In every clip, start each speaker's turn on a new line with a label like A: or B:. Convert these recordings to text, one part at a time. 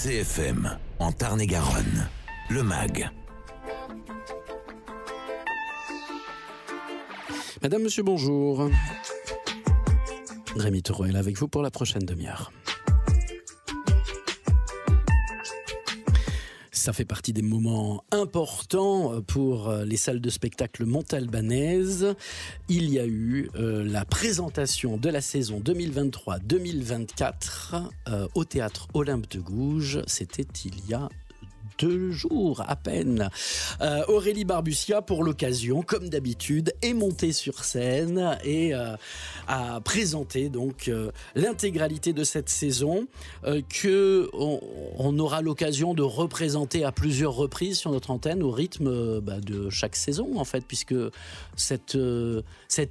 A: CFM, en Tarn-et-Garonne, le MAG.
B: Madame, monsieur, bonjour. Rémi Taureau est là avec vous pour la prochaine demi-heure. Ça fait partie des moments importants pour les salles de spectacle montalbanaises. Il y a eu la présentation de la saison 2023-2024 au Théâtre Olympe de Gouges. C'était il y a 2 jours à peine. Aurélie Barbutia, pour l'occasion, comme d'habitude, est montée sur scène et a présenté donc l'intégralité de cette saison que on aura l'occasion de représenter à plusieurs reprises sur notre antenne au rythme de chaque saison en fait, puisque cette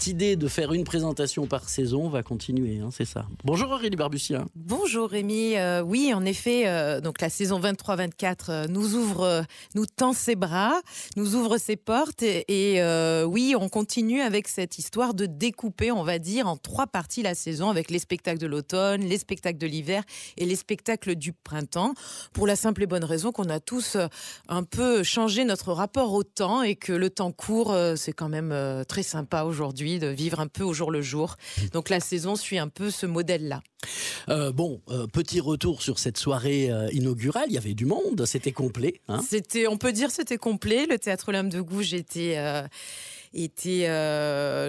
B: idée de faire une présentation par saison va continuer, hein, c'est ça. Bonjour Aurélie Barbutia.
C: Bonjour Rémi. Oui, en effet, donc la saison 23-24 nous tend ses bras, nous ouvre ses portes et oui, on continue avec cette histoire de découper, on va dire, en 3 parties la saison, avec les spectacles de l'automne, les spectacles de l'hiver et les spectacles du printemps, pour la simple et bonne raison qu'on a tous un peu changé notre rapport au temps et que le temps court, c'est quand même très sympa aujourd'hui de vivre un peu au jour le jour. Donc la saison suit un peu ce modèle-là.
B: Petit retour sur cette soirée inaugurale, il y avait du monde, c'était complet. Hein,
C: on peut dire c'était complet. Le Théâtre Olympe de Gouges était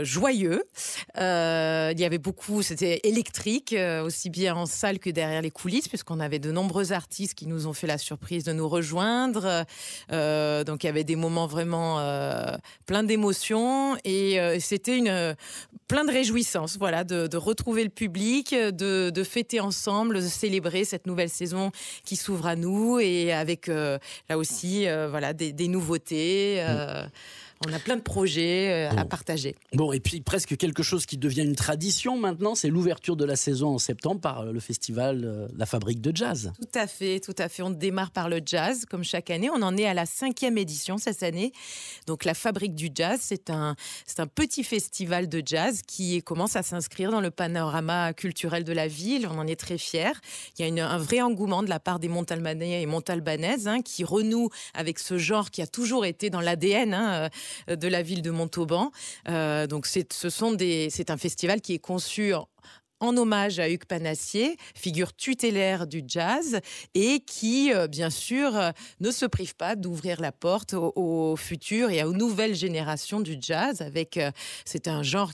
C: joyeux. Il y avait beaucoup, c'était électrique, aussi bien en salle que derrière les coulisses, puisqu'on avait de nombreux artistes qui nous ont fait la surprise de nous rejoindre. Donc il y avait des moments vraiment pleins d'émotions et c'était plein de réjouissance, voilà, de retrouver le public, de fêter ensemble, de célébrer cette nouvelle saison qui s'ouvre à nous et avec là aussi voilà, des nouveautés. On a plein de projets à partager.
B: Bon, et puis presque quelque chose qui devient une tradition maintenant, c'est l'ouverture de la saison en septembre par le festival La Fabrique de Jazz.
C: Tout à fait. On démarre par le jazz, comme chaque année. On en est à la 5e édition cette année. Donc la Fabrique du Jazz, c'est un petit festival de jazz qui commence à s'inscrire dans le panorama culturel de la ville. On en est très fiers. Il y a un vrai engouement de la part des Montalbanais et Montalbanaises qui renouent avec ce genre qui a toujours été dans l'ADN de la ville de Montauban. Donc c'est un festival qui est conçu en hommage à Hugues Panassier, figure tutélaire du jazz, et qui, bien sûr, ne se prive pas d'ouvrir la porte au futur et aux nouvelles générations du jazz. C'est un genre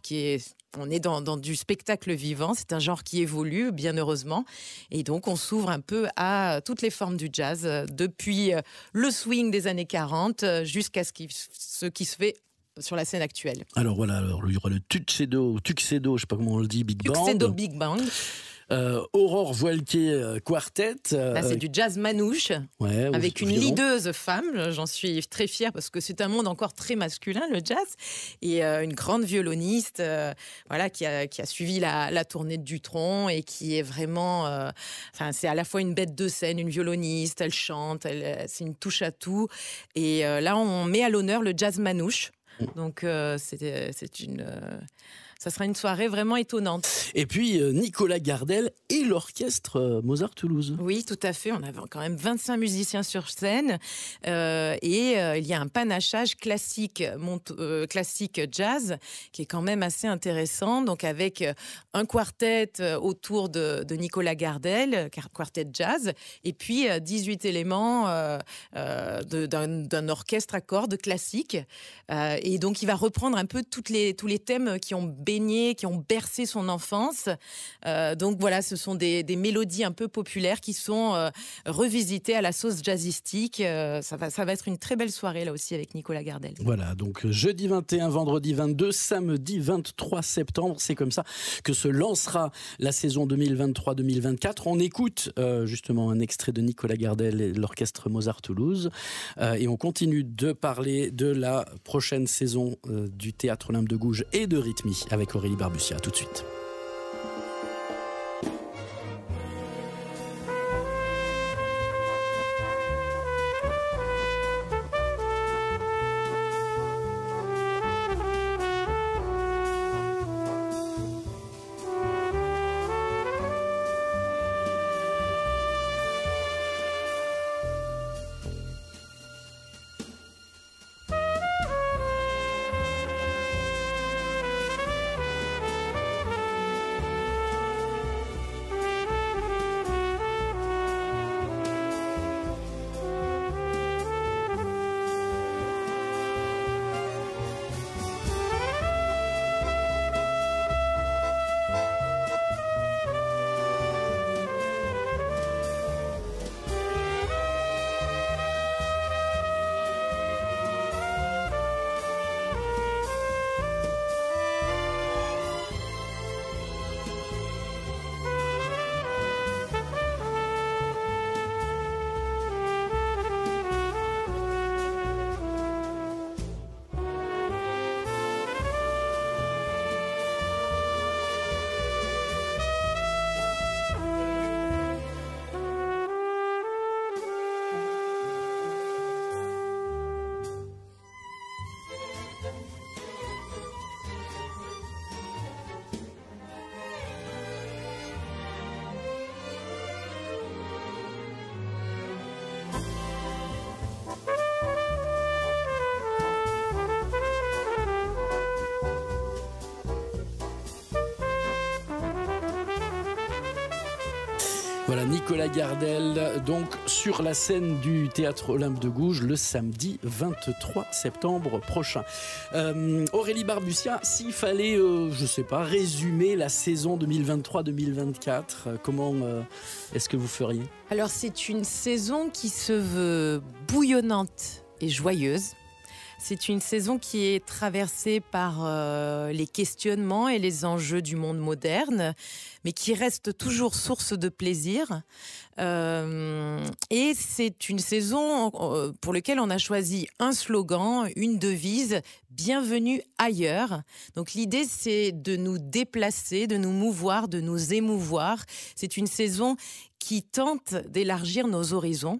C: on est dans du spectacle vivant, c'est un genre qui évolue, bien heureusement. Et donc, on s'ouvre un peu à toutes les formes du jazz, depuis le swing des années 40 jusqu'à ce qui se fait sur la scène actuelle.
B: Alors voilà, il y aura le Tuxedo, je sais pas comment on le dit, Big Band.
C: Tuxedo Big Band.
B: Aurore Voilquier Quartet.
C: Là, c'est du jazz manouche, avec une leaduse femme. J'en suis très fière parce que c'est un monde encore très masculin, le jazz. Et une grande violoniste qui a suivi la tournée de Dutronc et qui est vraiment... c'est à la fois une bête de scène, une violoniste, elle chante, c'est une touche à tout. Et là, on met à l'honneur le jazz manouche. Donc, ça sera une soirée vraiment étonnante.
B: Et puis, Nicolas Gardel et l'orchestre Mozart Toulouse.
C: Oui, tout à fait. On avait quand même 25 musiciens sur scène. Il y a un panachage classique jazz qui est quand même assez intéressant. Donc, avec un quartet autour de Nicolas Gardel, quartet jazz, et puis 18 éléments d'un orchestre à cordes classique. Et donc, il va reprendre un peu tous les thèmes qui ont baigné, qui ont bercé son enfance. Donc voilà, ce sont des mélodies un peu populaires qui sont revisitées à la sauce jazzistique. Ça va être une très belle soirée là aussi avec Nicolas Gardel.
B: Voilà, donc jeudi 21, vendredi 22, samedi 23 septembre, c'est comme ça que se lancera la saison 2023-2024. On écoute justement un extrait de Nicolas Gardel et l'orchestre Mozart Toulouse et on continue de parler de la prochaine saison du Théâtre Olympe de Gouges et de Rythmi avec Aurélie Barbutia. Tout de suite. Voilà, Nicolas Gardel, donc sur la scène du Théâtre Olympe de Gouges le samedi 23 septembre prochain. Aurélie Barbutia, s'il fallait, je sais pas, résumer la saison 2023-2024, comment est-ce que vous feriez ?
C: Alors c'est une saison qui se veut bouillonnante et joyeuse. C'est une saison qui est traversée par les questionnements et les enjeux du monde moderne, mais qui reste toujours source de plaisir. Et c'est une saison pour laquelle on a choisi un slogan, une devise, « Bienvenue ailleurs ». Donc l'idée, c'est de nous déplacer, de nous mouvoir, de nous émouvoir. C'est une saison qui tente d'élargir nos horizons.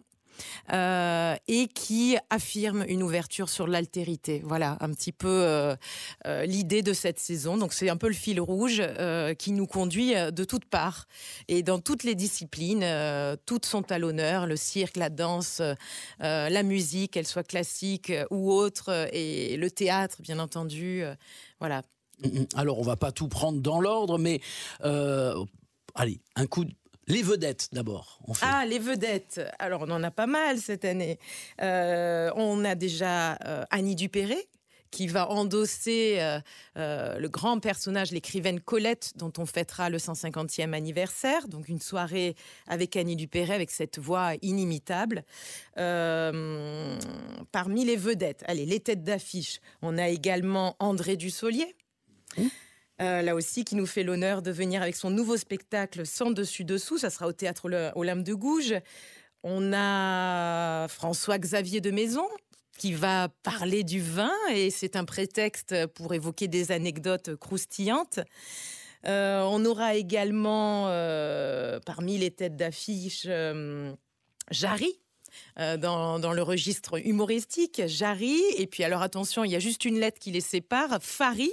C: Et qui affirme une ouverture sur l'altérité. Voilà un petit peu l'idée de cette saison. Donc c'est un peu le fil rouge qui nous conduit de toutes parts. Et dans toutes les disciplines, toutes sont à l'honneur. Le cirque, la danse, la musique, qu'elle soit classique ou autre, et le théâtre, bien entendu. Voilà.
B: Alors on va pas tout prendre dans l'ordre, mais allez, un coup de... Les vedettes, d'abord.
C: Ah, les vedettes. Alors, on en a pas mal cette année. On a déjà Annie Dupéré, qui va endosser le grand personnage, l'écrivaine Colette, dont on fêtera le 150e anniversaire. Donc, une soirée avec Annie Dupéré, avec cette voix inimitable. Parmi les vedettes, allez, les têtes d'affiche, on a également André Dussolier. Là aussi, qui nous fait l'honneur de venir avec son nouveau spectacle Sans dessus-dessous. Ça sera au Théâtre Olympe de Gouges. On a François-Xavier de Maison, qui va parler du vin, et c'est un prétexte pour évoquer des anecdotes croustillantes. On aura également, parmi les têtes d'affiche, Jarry, dans le registre humoristique, Jarry, et puis alors attention, il y a juste une lettre qui les sépare, Fary,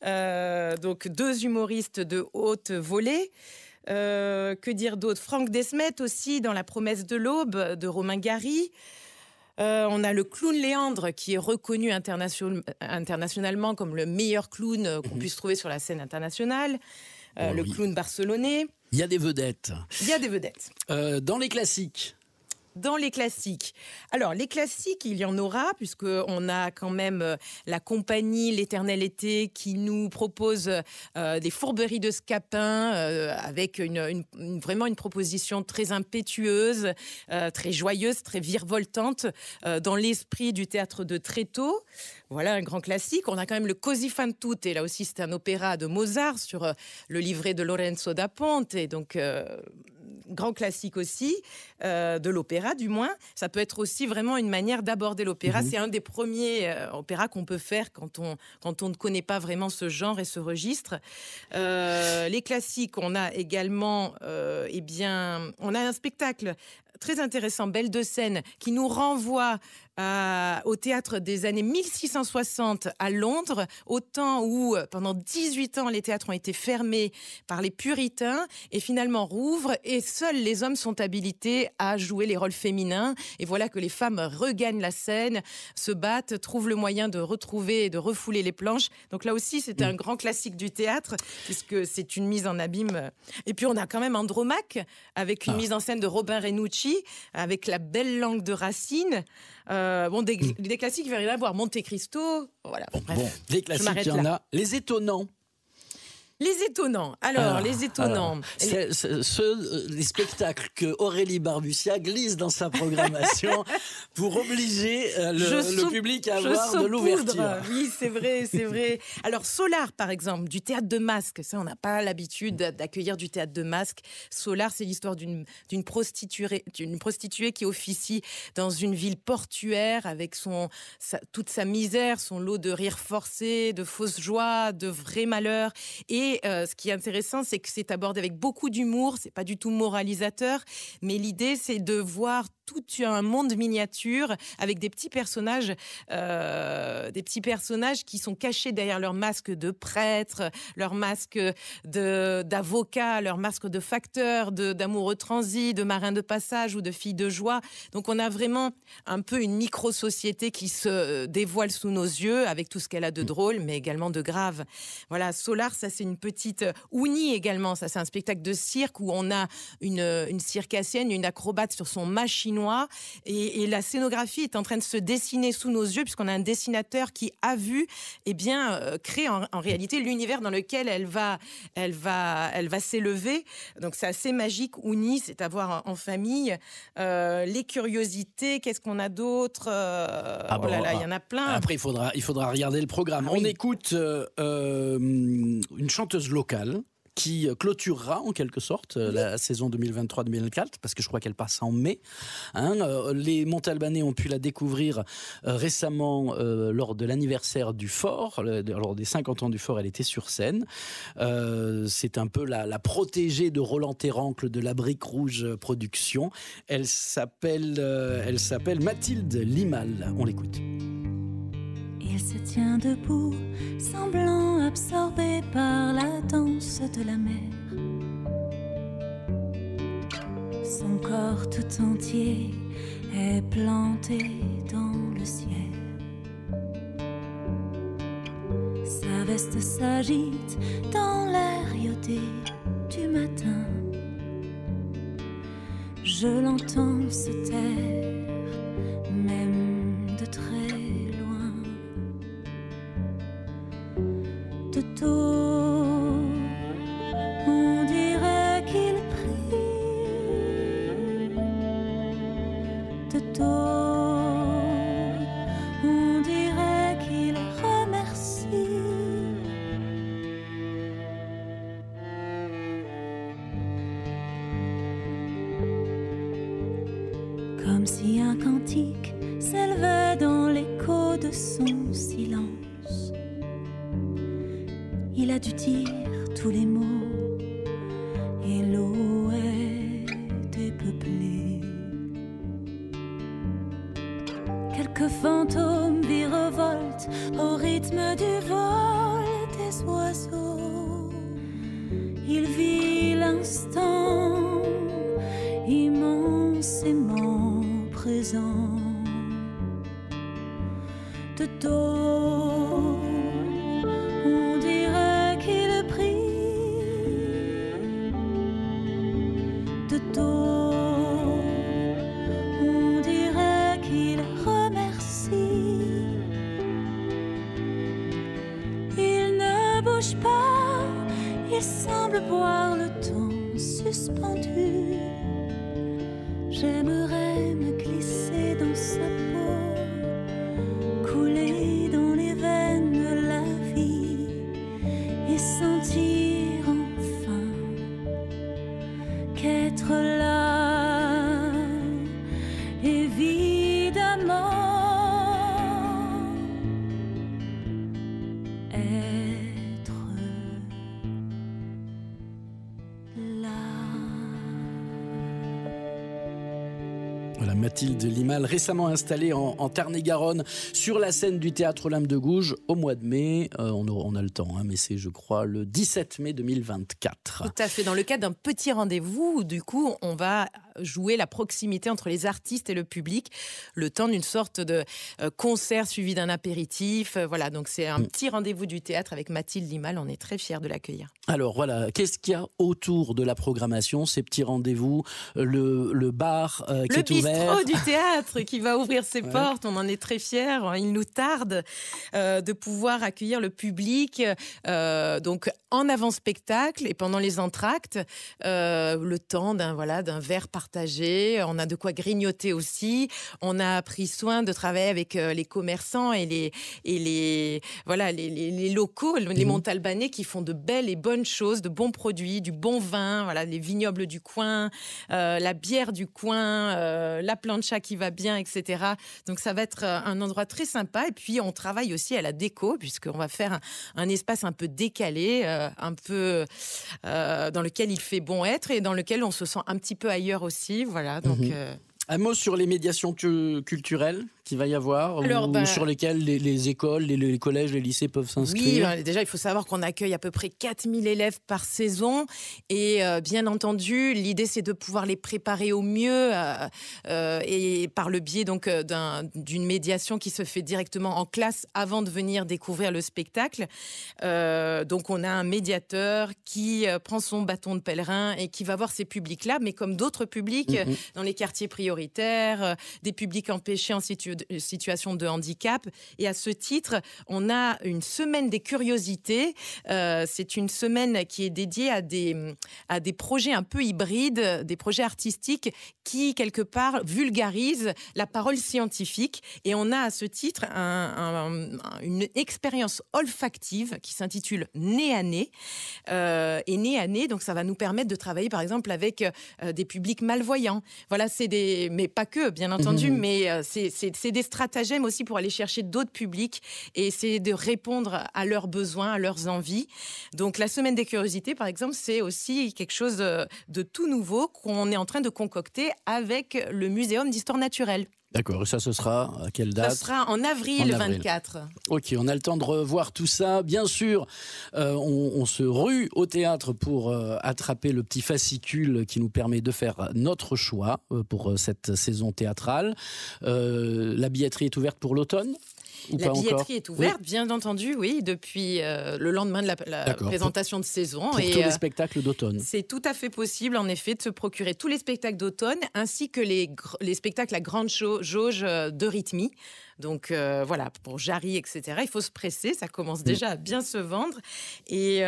C: donc deux humoristes de haute volée. Que dire d'autre ? Franck Desmet aussi, dans La promesse de l'aube, de Romain Gary. On a le clown Léandre, qui est reconnu internationalement comme le meilleur clown qu'on puisse trouver sur la scène internationale. Le clown barcelonais.
B: Il y a des vedettes.
C: Il y a des vedettes.
B: Dans les classiques.
C: Dans les classiques. Alors, les classiques, il y en aura, puisqu'on a quand même la compagnie L'Éternel Été qui nous propose des fourberies de Scapin avec vraiment une proposition très impétueuse, très joyeuse, très virevoltante, dans l'esprit du théâtre de Tréteau. Voilà un grand classique. On a quand même le Così fan tutte, et là aussi c'est un opéra de Mozart sur le livret de Lorenzo da Ponte, et donc grand classique aussi, de l'opéra du moins. Ça peut être aussi vraiment une manière d'aborder l'opéra. C'est un des premiers opéras qu'on peut faire quand on ne connaît pas vraiment ce genre et ce registre. Les classiques, on a également, on a un spectacle très intéressant, Belle de Seine, qui nous renvoie au théâtre des années 1660 à Londres, au temps où, pendant 18 ans, les théâtres ont été fermés par les puritains et finalement rouvrent, et seuls les hommes sont habilités à jouer les rôles féminins. Et voilà que les femmes regagnent la scène, se battent, trouvent le moyen de retrouver et de refouler les planches. Donc là aussi, c'était un grand classique du théâtre, puisque c'est une mise en abîme. Et puis on a quand même Andromaque, avec une mise en scène de Robin Renucci, avec La belle langue de Racine. Des classiques, il va y en avoir. Monte Cristo, voilà. Bref,
B: les classiques, il y en a. Les étonnants.
C: Les étonnants. Alors, les étonnants.
B: Les spectacles que Aurélie Barbutia glisse dans sa programmation pour obliger le public à avoir de l'ouverture.
C: Oui, c'est vrai, c'est vrai. Alors, Solar, par exemple, du théâtre de masque. Ça, on n'a pas l'habitude d'accueillir du théâtre de masque. Solar, c'est l'histoire d'une prostituée qui officie dans une ville portuaire avec toute sa misère, son lot de rires forcés, de fausses joies, de vrais malheurs. Et ce qui est intéressant, c'est que c'est abordé avec beaucoup d'humour, c'est pas du tout moralisateur, mais l'idée, c'est de voir tout un monde miniature avec des petits personnages qui sont cachés derrière leur masque de prêtre, leur masque d'avocat, leur masque de facteur, d'amoureux transi, de marin de passage ou de fille de joie. Donc on a vraiment un peu une micro-société qui se dévoile sous nos yeux avec tout ce qu'elle a de drôle, mais également de grave. Voilà, Solar, ça c'est une une petite Ouni également. Ça, c'est un spectacle de cirque où on a une circassienne, une acrobate sur son mât chinois. Et la scénographie est en train de se dessiner sous nos yeux puisqu'on a un dessinateur qui a vu, créer en réalité l'univers dans lequel elle va s'élever. Donc, c'est assez magique. Ouni, c'est à voir en famille. Les curiosités, qu'est-ce qu'on a d'autre oh là là, il y en a plein.
B: Après, il faudra regarder le programme. On écoute une chanteuse locale qui clôturera en quelque sorte la saison 2023-2024, parce que je crois qu'elle passe en mai. Les Montalbanais ont pu la découvrir récemment lors de l'anniversaire du Fort, lors des 50 ans du Fort, elle était sur scène. C'est un peu la protégée de Roland Terrancle de la Brique Rouge Production. Elle s'appelle Mathilde Limal. On l'écoute.
D: Il se tient debout, semblant absorbé par la danse de la mer. Son corps tout entier est planté dans le ciel. Sa veste s'agite dans l'air iodé du matin. Je l'entends se taire, même de très de tôt, on dirait qu'il prie. De tôt, on dirait qu'il remercie. Comme si un cantique s'élevait dans l'écho de son silence. Il a dû dire tous les mots et l'eau est dépeuplée. Quelques fantômes virevoltent au rythme du vol des oiseaux. Il vit l'instant immensément présent. De dos, on dirait qu'il prie. De dos, on dirait qu'il remercie. Il ne bouge pas, il semble boire le temps suspendu. J'aimerais me glisser dans sa peau, couler dans les veines de la vie et sentir enfin qu'être là, évidemment, être là.
B: Voilà, Mathilde Limal, récemment installée en Tarn-et-Garonne sur la scène du Théâtre Olympe de Gouges au mois de mai. On a le temps, mais c'est, je crois, le 17 mai 2024.
C: Tout à fait, dans le cadre d'un petit rendez-vous où, du coup, on va jouer la proximité entre les artistes et le public, le temps d'une sorte de concert suivi d'un apéritif. Voilà, donc c'est un petit rendez-vous du théâtre avec Mathilde Limal. On est très fiers de l'accueillir.
B: Alors voilà, qu'est-ce qu'il y a autour de la programmation, ces petits rendez-vous, le bar qui est ouvert?
C: Le bistrot du théâtre qui va ouvrir ses portes, on en est très fiers. Il nous tarde de pouvoir accueillir le public donc en avant-spectacle et pendant les entr'actes, le temps d'un verre partagé. On a de quoi grignoter aussi. On a pris soin de travailler avec les commerçants et les locaux, les Montalbanais qui font de belles et bonnes choses, de bons produits, du bon vin, voilà, les vignobles du coin, la bière du coin, la plancha qui va bien, etc. Donc ça va être un endroit très sympa. Et puis on travaille aussi à la déco puisqu'on va faire un espace un peu décalé, un peu dans lequel il fait bon être et dans lequel on se sent un petit peu ailleurs aussi. Voilà, donc...
B: Un mot sur les médiations culturelles qu'il va y avoir, sur lesquelles les écoles, les collèges, les lycées peuvent s'inscrire.
C: Oui, déjà, il faut savoir qu'on accueille à peu près 4000 élèves par saison. Et bien entendu, l'idée, c'est de pouvoir les préparer au mieux et par le biais donc, d'une médiation qui se fait directement en classe avant de venir découvrir le spectacle. Donc, on a un médiateur qui prend son bâton de pèlerin et qui va voir ces publics-là, mais comme d'autres publics dans les quartiers prioritaires, des publics empêchés en situation de handicap. Et à ce titre, on a une semaine des curiosités. C'est une semaine qui est dédiée à des projets un peu hybrides, des projets artistiques qui, quelque part, vulgarisent la parole scientifique. Et on a à ce titre une expérience olfactive qui s'intitule Nez à Nez. Et Nez à Nez, donc ça va nous permettre de travailler, par exemple, avec des publics malvoyants. Voilà, mais pas que, bien entendu, mais c'est des stratagèmes aussi pour aller chercher d'autres publics et essayer de répondre à leurs besoins, à leurs envies. Donc la semaine des curiosités, par exemple, c'est aussi quelque chose de tout nouveau qu'on est en train de concocter avec le Muséum d'Histoire Naturelle.
B: D'accord, et ça, ce sera à quelle date ?
C: Ça sera en avril 24.
B: Ok, on a le temps de revoir tout ça. Bien sûr, on se rue au théâtre pour attraper le petit fascicule qui nous permet de faire notre choix pour cette saison théâtrale. La billetterie est ouverte pour l'automne ?
C: La billetterie est ouverte, bien entendu, oui, depuis le lendemain de la présentation de saison.
B: Pour tous les spectacles d'automne.
C: C'est tout à fait possible, en effet, de se procurer tous les spectacles d'automne, ainsi que les spectacles à grande jauge de rythmie. Donc voilà, pour Jarry, etc., il faut se presser, ça commence déjà à bien se vendre. Et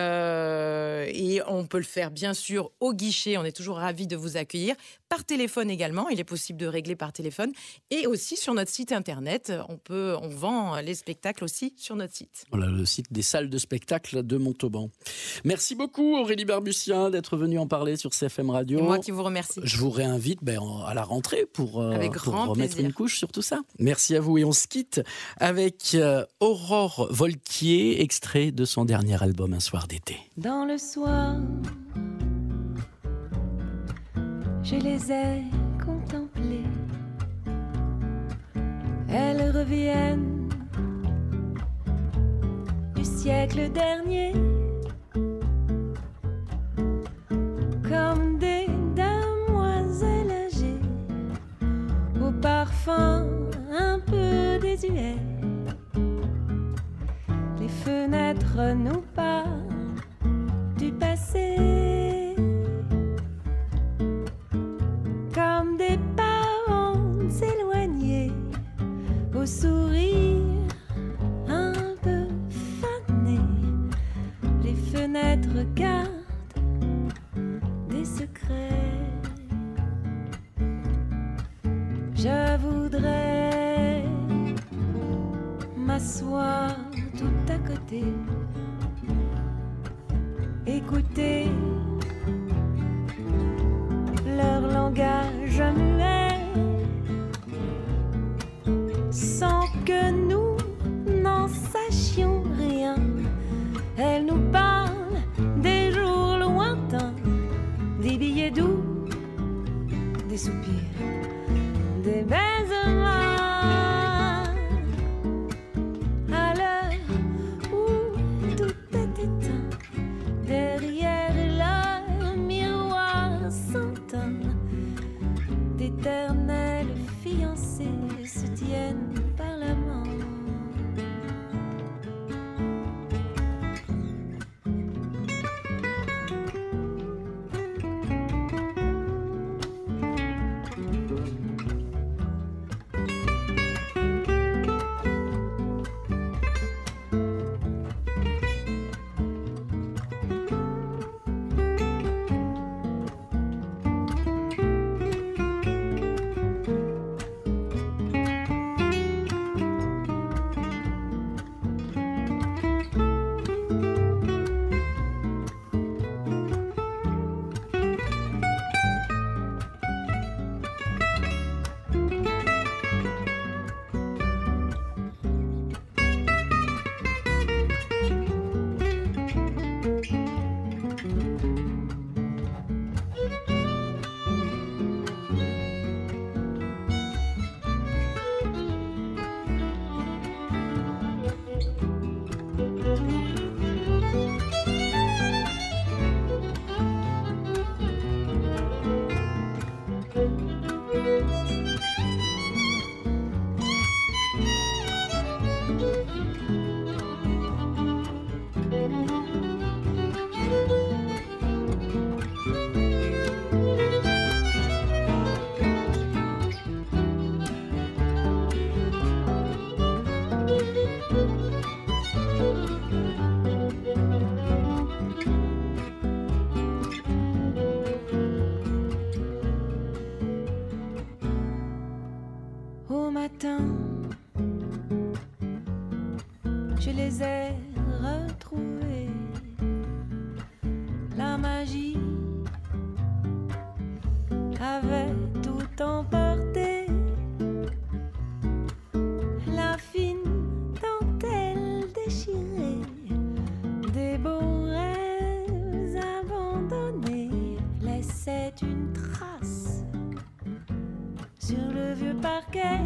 C: on peut le faire, bien sûr, au guichet, on est toujours ravis de vous accueillir. Par téléphone également, il est possible de régler par téléphone. Et aussi sur notre site internet, on vend les spectacles aussi sur notre site.
B: Voilà, le site des salles de spectacle de Montauban. Merci beaucoup Aurélie Barbussien d'être venue en parler sur CFM Radio.
C: Et moi qui vous remercie.
B: Je vous réinvite à la rentrée pour remettre
C: plaisir.
B: Une couche sur tout ça. Merci à vous et on se quitte avec Aurore Volquier, extrait de son dernier album Un soir d'été.
D: Dans le soir, je les ai contemplées. Elles reviennent du siècle dernier, comme des demoiselles âgées, au parfum un peu désuet. Les fenêtres nous parlent du passé, comme des parents éloignés, au sourire un peu fané. Les fenêtres gardent des secrets. Je voudrais m'asseoir tout à côté, écouter leur langage muet, sans que nous n'en sachions rien. Elles nous parlent des jours lointains, des billets doux, des soupirs, des baisements. À l'heure où tout est éteint, derrière leur miroir s'entend d'éternels fiancés se tiennent par la main. matin, je les ai retrouvés. La magie avait tout emporté. La fine dentelle déchirée, des beaux rêves abandonnés laissaient une trace sur le vieux parquet.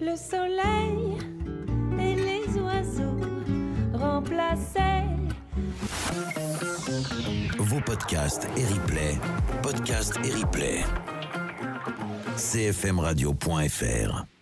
D: Le soleil et les oiseaux remplaçaient.
A: Vos podcasts et replays, podcasts et replays. cfmradio.fr